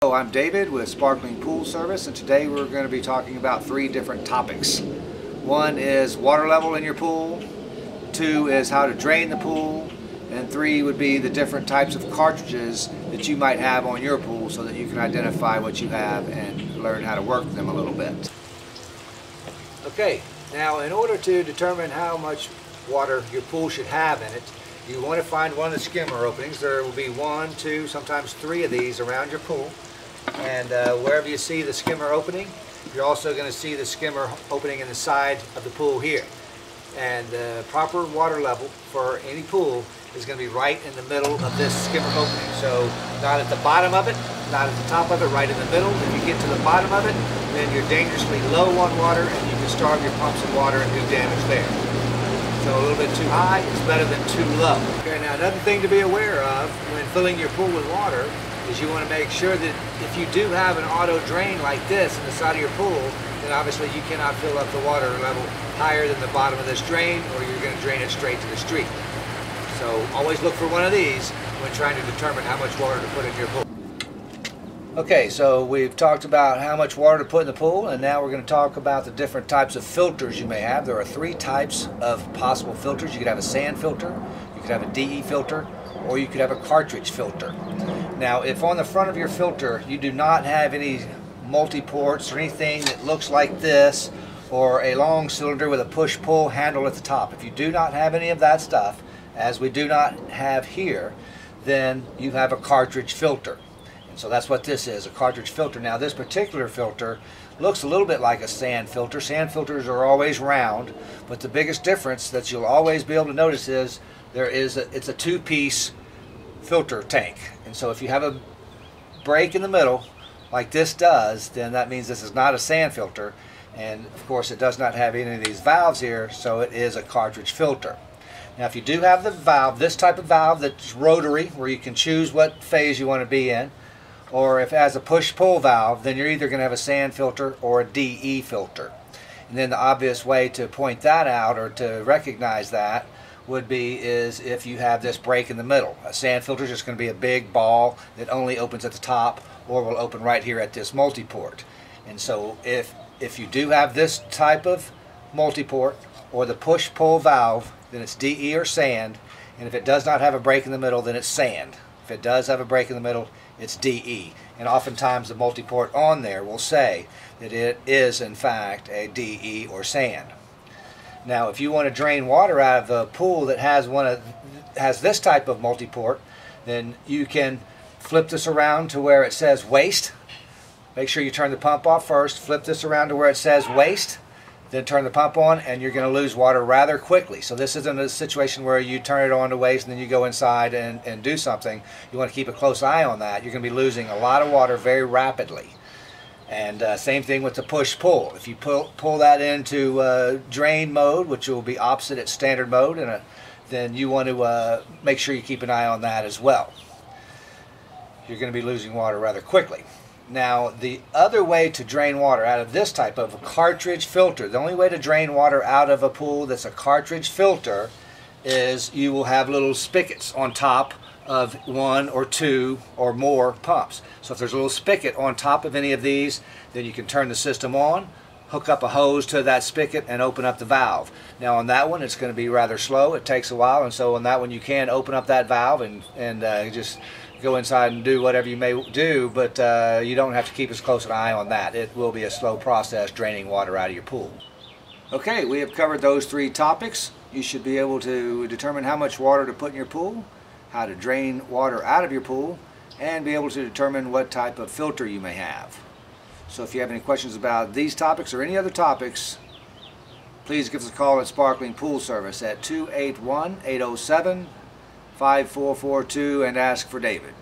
Hello, I'm David with Sparkling Pool Service, and today we're going to be talking about 3 different topics. 1 is water level in your pool, 2 is how to drain the pool, and 3 would be the different types of cartridges that you might have on your pool so that you can identify what you have and learn how to work them a little bit. Okay, now in order to determine how much water your pool should have in it, you want to find one of the skimmer openings. There will be 1, 2, sometimes 3 of these around your pool. And wherever you see the skimmer opening, you're also going to see the skimmer opening in the side of the pool here. And the proper water level for any pool is going to be right in the middle of this skimmer opening. So not at the bottom of it, not at the top of it, right in the middle. If you get to the bottom of it, then you're dangerously low on water and you can starve your pumps of water and do damage there. So a little bit too high is better than too low. Okay, now another thing to be aware of when filling your pool with water is you want to make sure that if you do have an auto drain like this in the side of your pool, then obviously you cannot fill up the water level higher than the bottom of this drain, or you're going to drain it straight to the street. So always look for one of these when trying to determine how much water to put in your pool. Okay, so we've talked about how much water to put in the pool, and now we're going to talk about the different types of filters you may have. There are 3 types of possible filters. You could have a sand filter, you could have a DE filter, or you could have a cartridge filter. Now, if on the front of your filter you do not have any multi-ports or anything that looks like this, or a long cylinder with a push-pull handle at the top, if you do not have any of that stuff, as we do not have here, then you have a cartridge filter. So that's what this is, a cartridge filter. Now this particular filter looks a little bit like a sand filter. Sand filters are always round, but the biggest difference that you'll always be able to notice is it's a 2-piece filter tank. And so if you have a break in the middle, like this does, then that means this is not a sand filter. And of course it does not have any of these valves here, so it is a cartridge filter. Now if you do have the valve, this type of valve that's rotary, where you can choose what phase you want to be in, or if it has a push-pull valve, then you're either going to have a sand filter or a DE filter. And then the obvious way to point that out or to recognize that would be is if you have this break in the middle. A sand filter is just going to be a big ball that only opens at the top or will open right here at this multi-port. And so if you do have this type of multi-port or the push-pull valve, then it's DE or sand. And if it does not have a break in the middle, then it's sand. If it does have a break in the middle, it's DE. And oftentimes the multi-port on there will say that it is in fact a DE or sand. Now if you want to drain water out of a pool that has this type of multi-port, then you can flip this around to where it says waste. Make sure you turn the pump off first, flip this around to where it says waste, then turn the pump on, and you're going to lose water rather quickly. So this isn't a situation where you turn it on to waste and then you go inside and do something. You want to keep a close eye on that. You're going to be losing a lot of water very rapidly. And same thing with the push-pull. If you pull that into drain mode, which will be opposite at standard mode, then you want to make sure you keep an eye on that as well. You're going to be losing water rather quickly. Now the other way to drain water out of this type of a cartridge filter, the only way to drain water out of a pool that's a cartridge filter is you will have little spigots on top of 1 or 2 or more pumps. So if there's a little spigot on top of any of these, then you can turn the system on, hook up a hose to that spigot and open up the valve. Now on that one it's going to be rather slow, it takes a while, and so on that one you can open up that valve and just go inside and do whatever you may do, but you don't have to keep as close an eye on that. It will be a slow process draining water out of your pool. Okay, we have covered those 3 topics. You should be able to determine how much water to put in your pool, how to drain water out of your pool, and be able to determine what type of filter you may have. So if you have any questions about these topics or any other topics, please give us a call at Sparkling Pool Service at 281-807-5442 and ask for David.